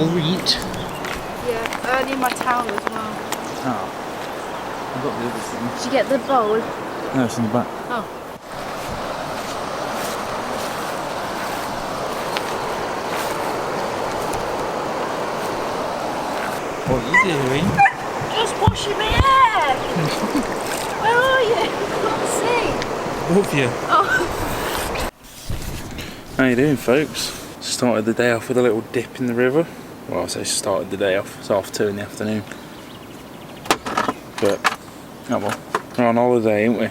eat. Yeah, I need my towel as well. Oh. I've got the other thing. Did you get the bowl? No, it's in the back. Oh. What are you doing? Just washing my hair! Where are you? I can't see. Love you. Oh. How you doing, folks? Started the day off with a little dip in the river. Well, I say started the day off. It's 2:30 in the afternoon. But, oh well. We're on holiday, ain't we?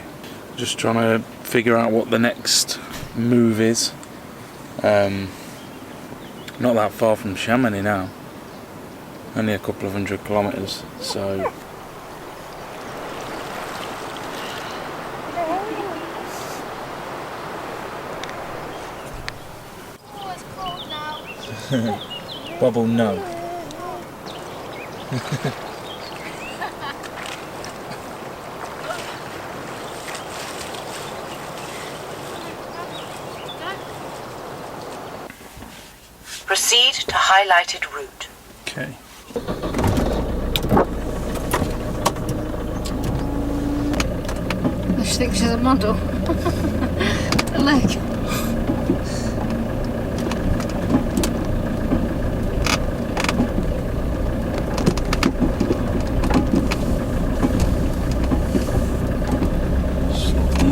Just trying to figure out what the next move is. Not that far from Chamonix now. Only a couple of 100 kilometres, so... Oh, it's cold now. Bubble no. Proceed to highlighted route. Okay. She thinks she's a model. The leg.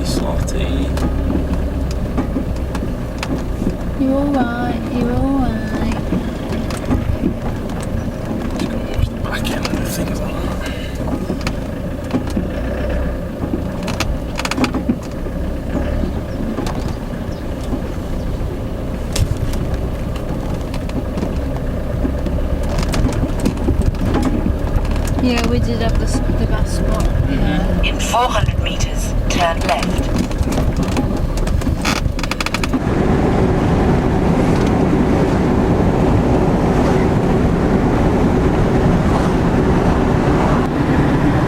Slotty. You're alright, you're alright. Just gotta watch the back end of things like that. Yeah, we did have the best spot. Yeah. In 400 meters, turn left.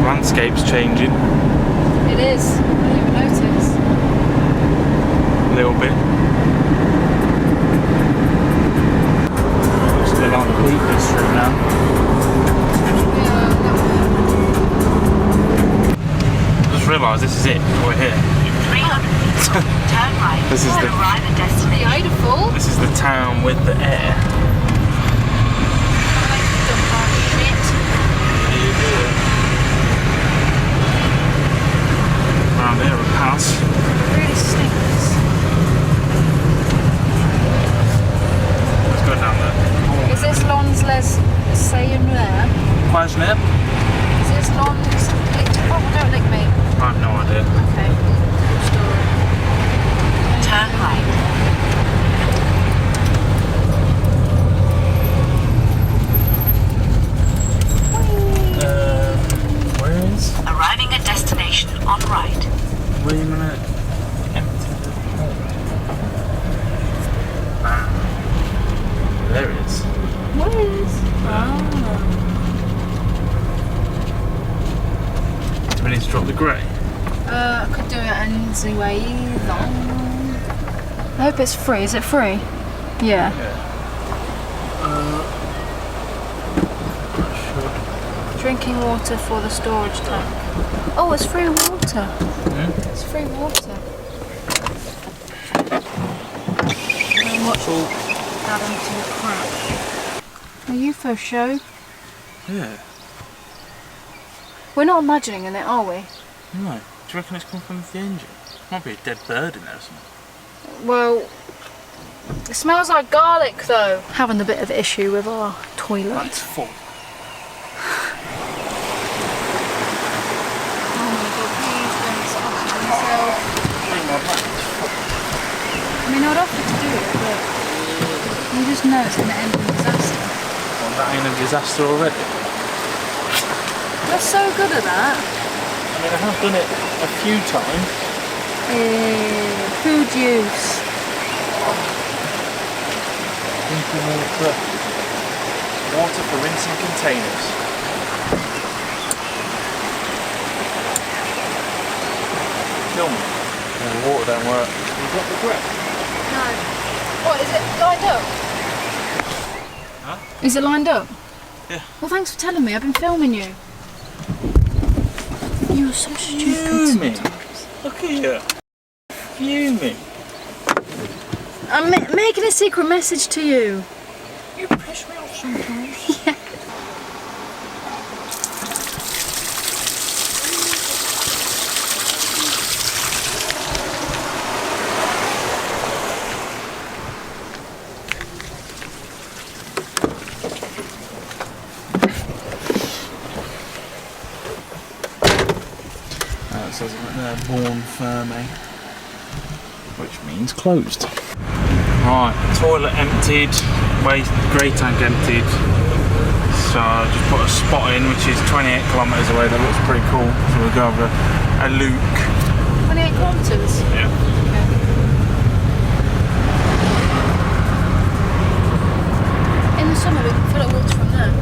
Landscape's changing It is. I didn't even notice. a little bit. Looks a bit like the Beacon Street now. Yeah, Just realised this is it. We're here. In 300 meters, turn right. This is to the- arrive at destination. beautiful. This is the town with the air. Around there, a pass. It really stinks. Let's go down there. Is this Lons Les Sayumler? Quajner? Is this Lons? Oh, don't lick me. I have no idea. Okay. Good story. Turn right. Where is? Arriving at destination on right. Wait a minute. Empty the Ah. There it is. What is? Oh. Do we need to drop the grey? I could do it anyway. I hope it's free. Is it free? Yeah. Drinking water for the storage tank. Oh, it's free water. It's free water. And watch Adam to the crap. A UFO show. Yeah. We're not imagining in it, are we? No. Do you reckon it's come from the engine? Might be a dead bird in there or something. Well, it smells like garlic though. Having a bit of issue with our toilet. That's full. Oh my god, please don't stop yourself. I mean, I'd offer to do it, but you just know it's going to end in disaster. Well, that ain't a disaster already. You're so good at that. I mean, I have done it a few times. Food use. Drinking water. Water for rinsing containers. Film. Yeah, the water don't work. You got the grip? No. What, is it lined up? Huh? Is it lined up? Yeah. Well, thanks for telling me. I've been filming you. You're so stupid. Fuming. Look at you. Fuming. I'm making a secret message to you. You piss me off sometimes. Yeah. It says right there, born firme, which means closed. Right, toilet emptied, waste grey tank emptied. So I just put a spot in, which is 28 kilometres away. That looks pretty cool. So we'll go over a Luke. 28 kilometres? Yeah. In the summer, we can fill up water from there.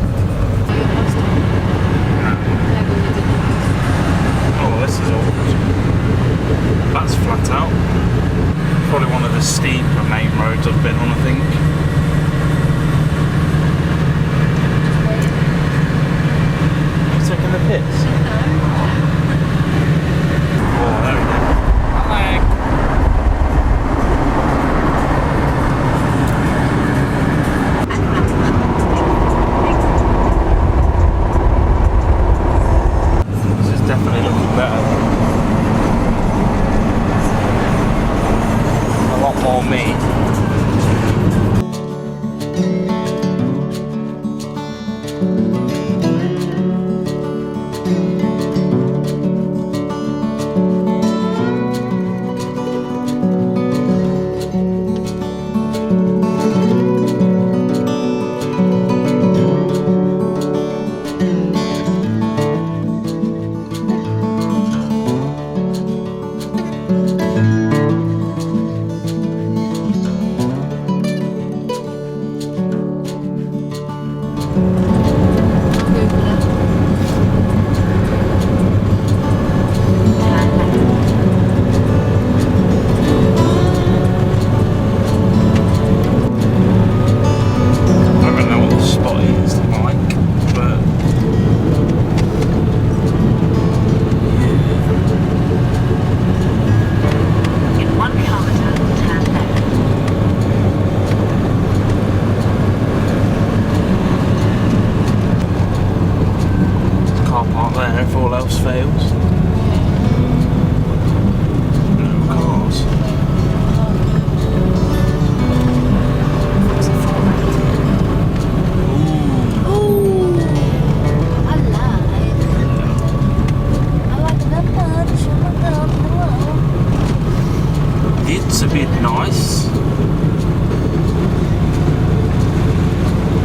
Oh, this is awkward. That's flat out. Probably one of the steeper main roads I've been on, I think. Are you taking the piss? Oh, there we go. This is definitely looking better. A lot more me. If all else fails. No cars. Ooh, I like that much. It's a bit nice.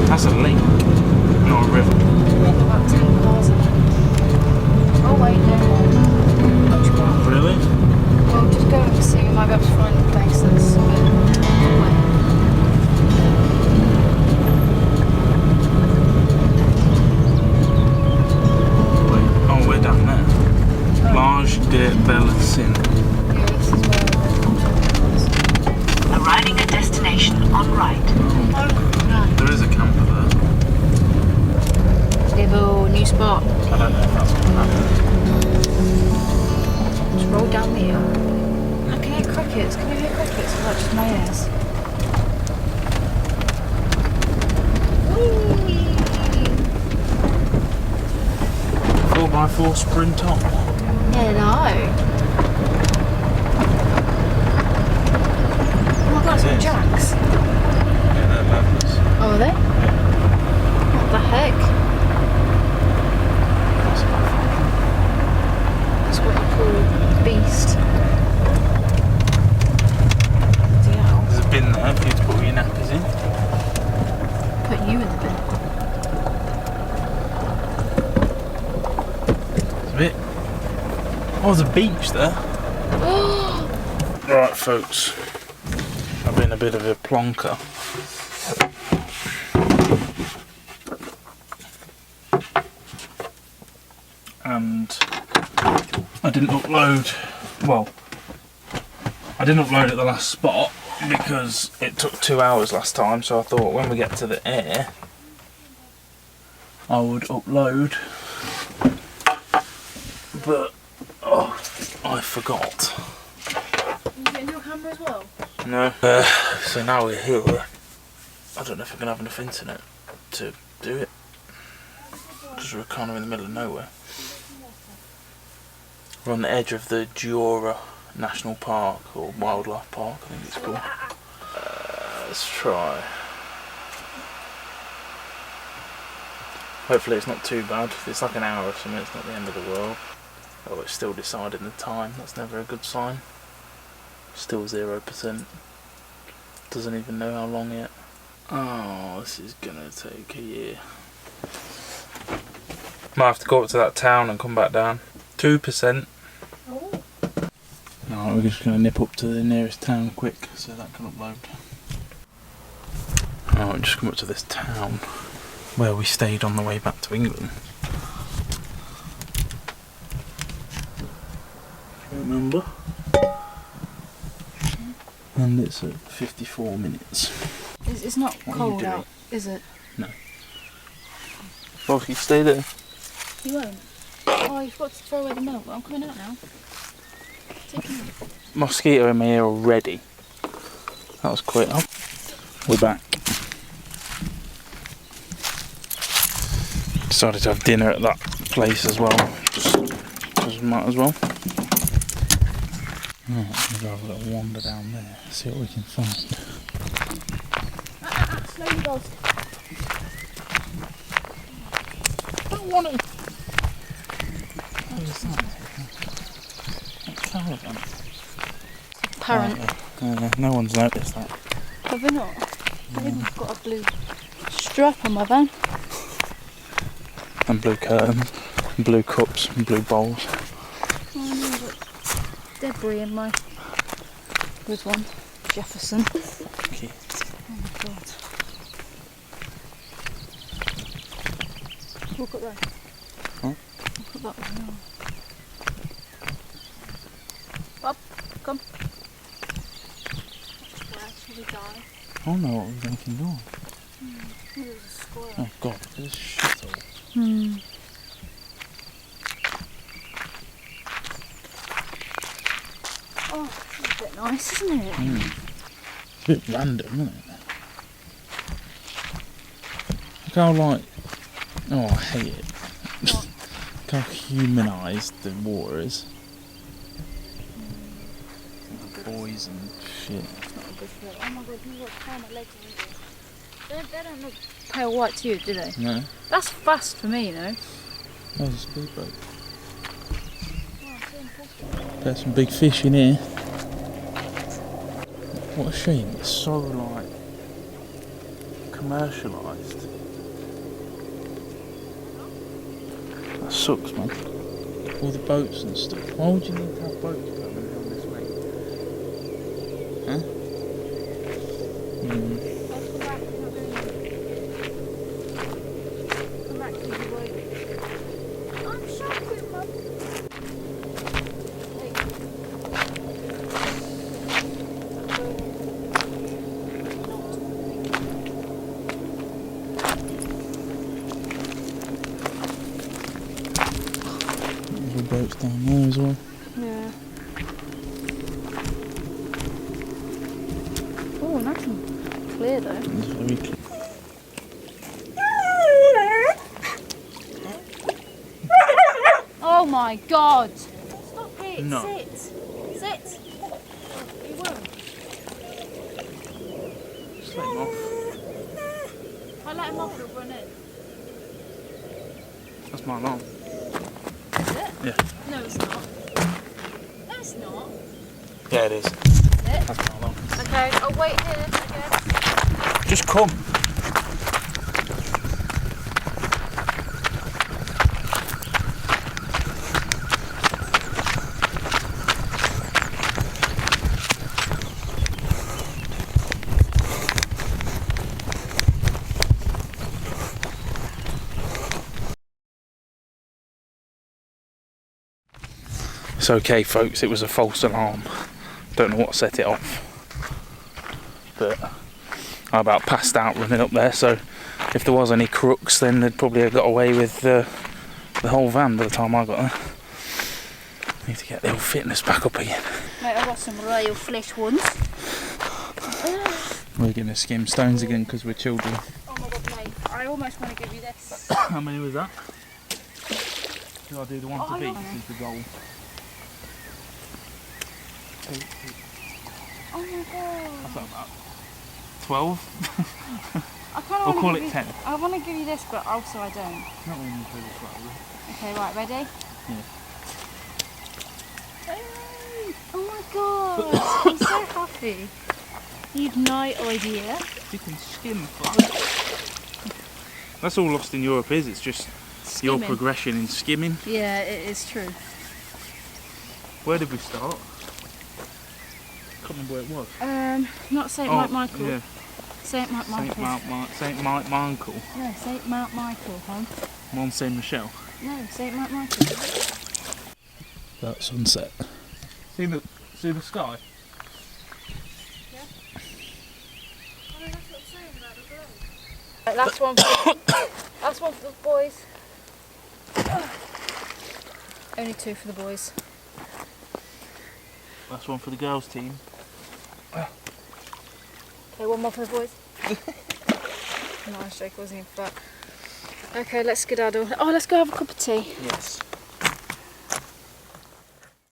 That's a lake, not a river. About 10 cars in it. Oh wait, no more. Much more. Really? Well, just go and see. We might be able to find a place that's a bit away. Wait, oh, we're down there. Large de Bellecin. Yeah, this is where Arriving at destination on right. There is a camper there. Stable, new spot. I don't know if that's going to happen. Just roll down the hill. I can hear crickets. Can you hear crickets? Or is that just my ears? Whee! 4x4 sprint on. Hello. Oh my god, it's It got is. jacks. Yeah, they're madness. Oh, are they? What the heck? That's what you call a beast. Yeah, There's a bin there for you to put all your nappies in. put you in the bin. There's a bit. Oh, there's a beach there. Right, folks. I've been a bit of a plonker. And I didn't upload, well, I didn't upload at the last spot because it took 2 hours last time, so I thought when we get to the air, I would upload, but I forgot. You getting your camera as well? No. So now we're here. I don't know if we're gonna have enough internet to do it because we're kind of in the middle of nowhere. We're on the edge of the Jura National Park or Wildlife Park, I think it's called. Let's try. Hopefully it's not too bad. If it's like an hour or something, it's not the end of the world. Oh, it's still deciding the time. That's never a good sign. Still 0%. Doesn't even know how long yet. Oh, this is gonna take a year. Might have to go up to that town and come back down. 2%. Oh. No, we're just gonna nip up to the nearest town quick so that can upload. Oh, just come up to this town where we stayed on the way back to England. Remember? And it's at 54 minutes. It's not What are you cold doing? out, is it? No. Well, you stay there. You won't? Oh, you've got to throw away the milk. Well, I'm coming out now. Take it out. Mosquito in my ear already. That was quick. Oh, we're back. Decided to have dinner at that place as well. Just because we might as well. Right, we'll go have a little wander down there, see what we can find. Slowly, girls. I don't want to. What is that? That's campervan. Parent. No one's noticed that. Have they not? I've even got a blue strap on my van. And blue curtains, and blue cups, and blue bowls. Oh no, but debris in my good one. Jefferson. Okay. Oh my god. Look at that. Huh? Look at that one now. Bob, come. Where shall we die? I don't know what we're thinking doing. There was a squirrel. Oh god, this shit all. Hmm. Oh, it's a bit nice, isn't it? It's a bit random, isn't it? Look how like, oh I hate it. What? Look how humanised the water is. Boys and shit. It's not a good feel. Oh my god, you got time at legs already. They don't look pale white to you, do they? No, That's fast for me, you know. there's a speedboat. Oh, it's so impossible. There's some big fish in here. What a shame, it's so like commercialised. That sucks, man. All the boats and stuff. Why would you need to have boats going down this way? Huh? Let's come back, we're not doing it. Come back to the boat. I'm shocking, Mum. There's boats down there as well. Yeah. Oh, nice and clear though. It's very clear. Oh my god! Stop it! No. Sit! Sit! You won't. Just let him off. If I let him off, he'll run in. That's my alarm. Is it? Yeah. No, it's not. No, it's not. Yeah, it is. Is it? That's my alarm. Okay, I'll wait here, I guess. Just come. It's okay, folks, it was a false alarm. Don't know what set it off. But I about passed out running up there, so if there was any crooks, then they'd probably have got away with the whole van by the time I got there. Need to get the old fitness back up again. Mate, I've got some real flesh ones. We're going to skim stones again because we're children. Oh my god, mate, I almost want to give you this. How many was that? Do I do the one to beat? Is the goal. Oh my god. That's about 12. I kind of We'll call it 10. I want to give you this, but also I don't. Not when you do the 12. Okay, right, ready? Yeah. Oh my god, I'm so happy. You've no idea. You can skim fly. That's all Lost in Europe is, it's just your progression in skimming. Yeah, it is true. Where did we start? Can't remember where it was. Not St. Mount Michael. Yeah. St. Mount Michael. St. Mount Michael. No, St. Mount Michael, hon. Mont Saint Michel. No, St. Mount Michael. That sunset. See the sky? Yeah. Oh, that's what I'm saying about the glow. Right, last one for the boys. Only 2 for the boys. Last one for the girls team. Okay, 1 more for the boys. No, I was joking, wasn't even fat. Okay, let's skedaddle. Oh, let's go have a cup of tea. Yes.